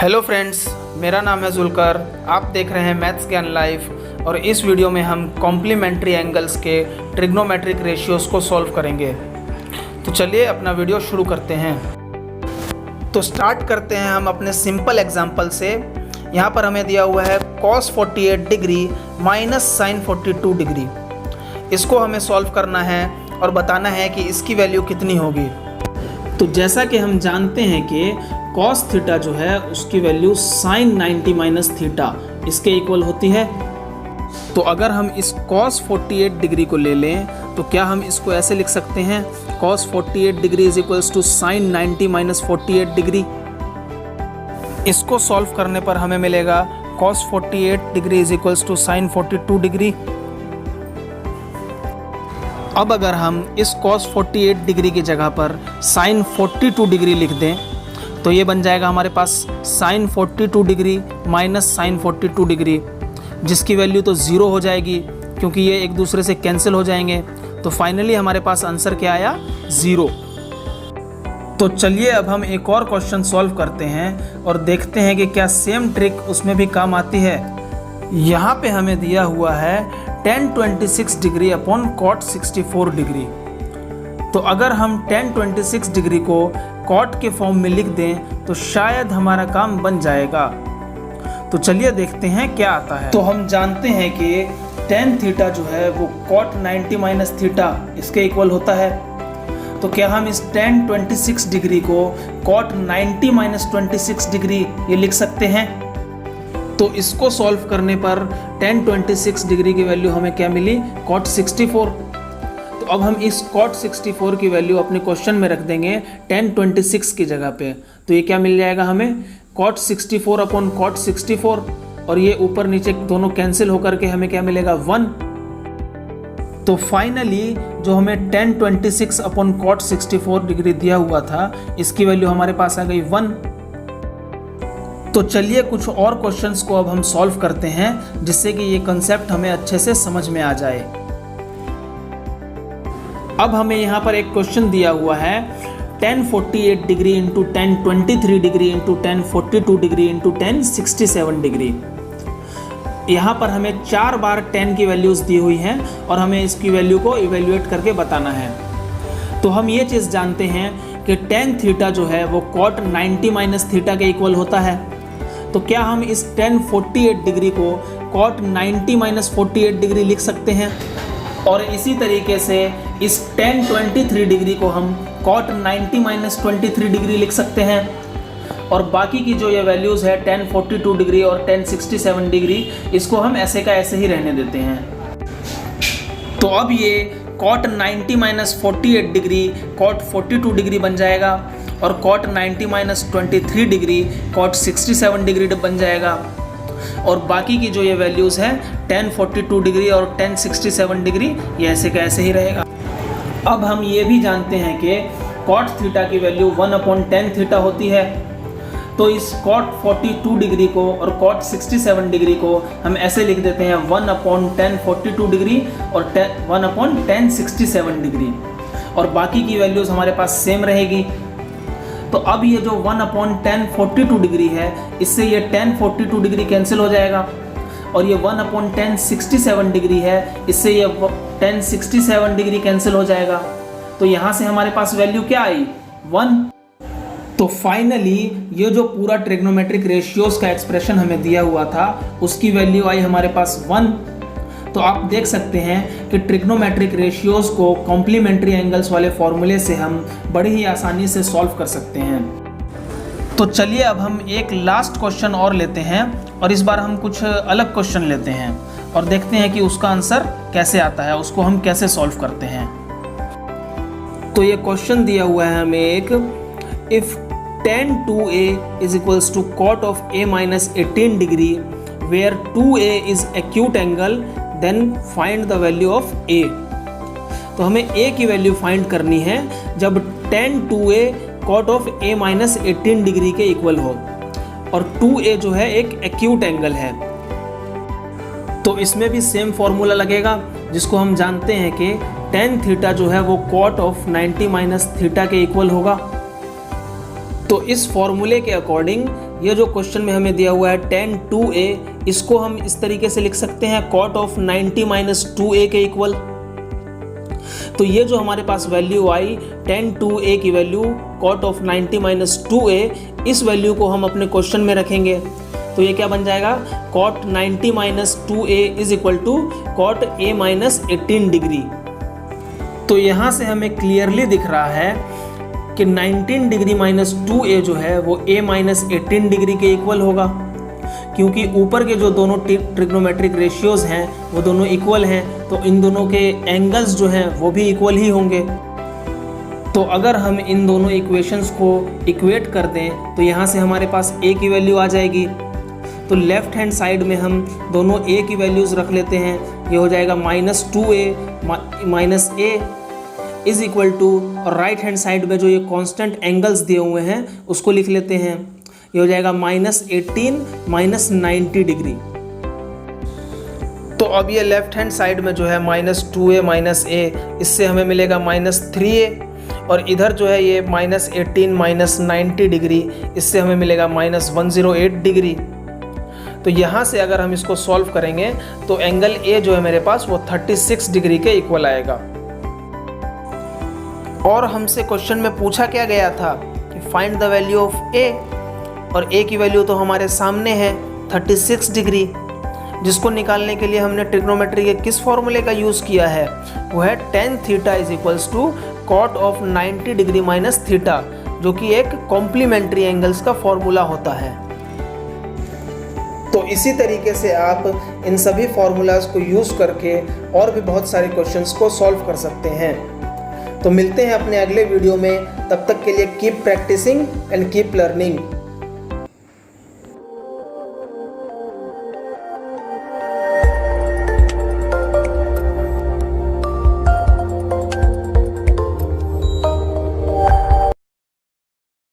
Hello friends, मेरा नाम है जुल्कर। आप देख रहे हैं मैथ्स ज्ञान लाइव और इस वीडियो में हम कॉम्प्लीमेंट्री एंगल्स के ट्रिग्नोमेट्रिक रेशियोज़ को सॉल्व करेंगे। तो चलिए अपना वीडियो शुरू करते हैं। तो स्टार्ट करते हैं हम अपने सिंपल एग्जांपल से। यहाँ पर हमें दिया हुआ है cos 48 degree minus sin 42 degree. इसको हमें सॉल्व करना है और बताना है कि इसकी वैल्यू कितनी होगी। तो जैसा कि हम जानते हैं कि cos थीटा जो है उसकी वैल्यू sin 90 माइनस थीटा इसके इक्वल होती है। तो अगर हम इस cos 48 डिग्री को ले लें तो क्या हम इसको ऐसे लिख सकते हैं cos 48 degree is equals to sin 90 minus 48 degree. इसको सॉल्व करने पर हमें मिलेगा cos 48 degree is equals to sin 42 degree. अब अगर हम इस cos 48 डिग्री की जगह पर sin 42 डिग्री लिख दें तो ये बन जाएगा हमारे पास sin 42 degree minus sin 42 degree, जिसकी वैल्यू तो ज़ीरो हो जाएगी क्योंकि ये एक दूसरे से कैंसिल हो जाएंगे। तो फाइनली हमारे पास आंसर क्या आया? ज़ीरो। तो चलिए अब हम एक और क्वेश्चन सॉल्व करते हैं और देखते हैं कि क्या सेम ट्रिक उसमें भी काम आती है। यहाँ पे हमें दिया हुआ है tan 26 degree upon cot 64 degree. तो अगर हम tan 26 डिग्री को cot के फॉर्म में लिख दें तो शायद हमारा काम बन जाएगा। तो चलिए देखते हैं क्या आता है। तो हम जानते हैं कि tan थीटा जो है वो cot 90 माइनस थीटा इसके इक्वल होता है। तो क्या हम इस tan 26 डिग्री को cot 90 माइनस 26 डिग्री ये लिख सकते हैं? तो इसको सॉल्व करने पर tan 26 डिग्री की वैल्यू हमें क्या मिली? cot 64। तो अब हम इस cot 64 की वैल्यू अपने क्वेश्चन में रख देंगे tan 26 की जगह पे। तो ये क्या मिल जाएगा हमें? cot 64 अपॉन cot 64 और ये ऊपर नीचे दोनों कैंसिल होकर के हमें क्या मिलेगा? 1। तो फाइनली जो हमें tan 26 अपॉन cot 64 डिग्री दिया हुआ था इसकी वैल्यू हमारे पास आ गई 1। तो चलिए कुछ और क्वेश्चंस को अब हम सॉल्व करते हैं जिससे कि ये कंसेप्ट हमें अच्छे से समझ में आ जाए। अब हमें यहाँ पर एक क्वेश्चन दिया हुआ है tan 48 degree into tan 23 degree into tan 42 degree into tan 67 degree. यहाँ पर हमें 4 बार tan की वैल्यूज़ दी हुई हैं और हमें इसकी वैल्यू को इवेल्युएट करके बताना है। तो हम ये चीज़ जानते हैं कि tan थीटा जो है वो cot 90 माइनस थीटा के इक्वल होता है। तो क्या हम इस tan 48 डिग्री को cot 90 माइनस 48 डिग्री लिख सकते हैं? और इसी तरीके से इस tan 23 डिग्री को हम cot 90 माइनस 23 डिग्री लिख सकते हैं। और बाकी की जो ये वैल्यूज़ है tan 42 डिग्री और tan 67 डिग्री इसको हम ऐसे का ऐसे ही रहने देते हैं। तो अब ये cot 90 minus 48 degree cot 42 degree बन जाएगा और cot 90 minus 23 degree cot 67 degree बन जाएगा। और बाकी की जो ये वैल्यूज़ हैं tan 42 डिग्री और tan 67 डिग्री ये ऐसे का ऐसे ही रहेगा। अब हम ये भी जानते हैं कि cot थीटा की वैल्यू 1 अपॉन tan थीटा होती है। तो इस cot 42 डिग्री को और cot 67 डिग्री को हम ऐसे लिख देते हैं 1 अपॉन tan 42 डिग्री और 1 अपॉन tan 67 डिग्री और बाकी की वैल्यूज़ हमारे पास सेम रहेगी। तो अब ये जो 1 अपॉन tan 42 डिग्री है इससे ये tan 42 डिग्री कैंसिल हो जाएगा और ये 1 अपॉन tan 67 डिग्री है इससे ये tan 67 डिग्री कैंसिल हो जाएगा। तो यहाँ से हमारे पास वैल्यू क्या आई? 1। तो फाइनली ये जो पूरा ट्रिग्नोमेट्रिक रेशियोज का एक्सप्रेशन हमें दिया हुआ था उसकी वैल्यू आई हमारे पास 1। तो आप देख सकते हैं कि ट्रिग्नोमेट्रिक रेशियोज को कॉम्प्लीमेंट्री एंगल्स वाले फॉर्मूले से हम बड़ी ही आसानी से सॉल्व कर सकते हैं। तो चलिए अब हम एक लास्ट क्वेश्चन और लेते हैं और इस बार हम कुछ अलग क्वेश्चन लेते हैं और देखते हैं कि उसका आंसर कैसे आता है, उसको हम कैसे सॉल्व करते हैं। तो ये क्वेश्चन दिया हुआ है हमें एक, if tan 2a is equals to cot of a minus 18 degree where 2a is acute angle then find the value of a। तो हमें a की वैल्यू फाइंड करनी है जब tan 2a cot of a minus 18 degree के equal हो और 2a जो है एक एक्यूट एंगल है। तो इसमें भी सेम फॉर्मूला लगेगा जिसको हम जानते हैं कि tan थीटा जो है वो cot of 90 माइनस थीटा के इक्वल होगा। तो इस फॉर्मूले के अकॉर्डिंग ये जो क्वेश्चन में हमें दिया हुआ है tan 2a, इसको हम इस तरीके से लिख सकते हैं cot ऑफ 90 माइनस 2a के इक्वल। तो ये जो हमारे पास वैल्यू आई tan 2a की value cot of 90 minus 2a, इस वैल्यू को हम अपने क्वेश्चन में रखेंगे। तो ये क्या बन जाएगा, cot 90 minus 2a is equal to cot a minus 18 degree. तो यहाँ से हमें क्लियरली दिख रहा है कि 19 डिग्री माइनस 2a जो है वो a माइनस 18 डिग्री के इक्वल होगा, क्योंकि ऊपर के जो दोनों ट्रिग्नोमेट्रिक रेशियोज हैं वो दोनों इक्वल हैं, तो इन दोनों के एंगल्स जो हैं वो भी इक्वल ही होंगे। तो अगर हम इन दोनों इक्वेशंस को इक्वेट कर दें तो यहाँ से हमारे पास a की वैल्यू आ जाएगी। तो लेफ्ट हैंड साइड में हम दोनों a की वैल्यूज़ रख लेते हैं। ये हो जाएगा minus 2a minus a is equal to, और राइट हैंड साइड में जो ये कांस्टेंट एंगल्स दिए हुए हैं उसको लिख लेते हैं। ये हो जाएगा माइनस 18 माइनस 90 डिग्री। तो अब ये लेफ्ट हैंड साइड में जो है माइनस 2a माइनस a, इससे हमें मिलेगा माइनस 3a, और इधर जो है ये माइनस 18 माइनस 90 डिग्री, इससे हमें मिलेगा माइनस 108 डिग्री। तो यहाँ से अगर हम इसको सॉल्व करेंगे तो एंगल a जो है मेरे पास वो 36 डिग्री के इक्वल आएगा। और हमसे क्वेश्चन में पूछा क्या गया था कि find the value of a, और a की वैल्यू तो हमारे सामने है 36 डिग्री, जिसको निकालने के लिए हमने ट्रिग्नोमेट्री के किस फॉर्मूले का यूज़ किया है, वो है tan theta is equals to cot of 90 degree minus theta, जो कि एक कॉम्प्लीमेंट्री एंगल्स का फॉर्मूला होता है। तो इसी तरीके से आप इन सभी फॉर्मूलाज को यूज़ करके और भी बहुत सारे क्वेश्चंस को सॉल्व कर सकते हैं। तो मिलते हैं अपने अगले वीडियो में, तब तक के लिए keep practising and keep learning.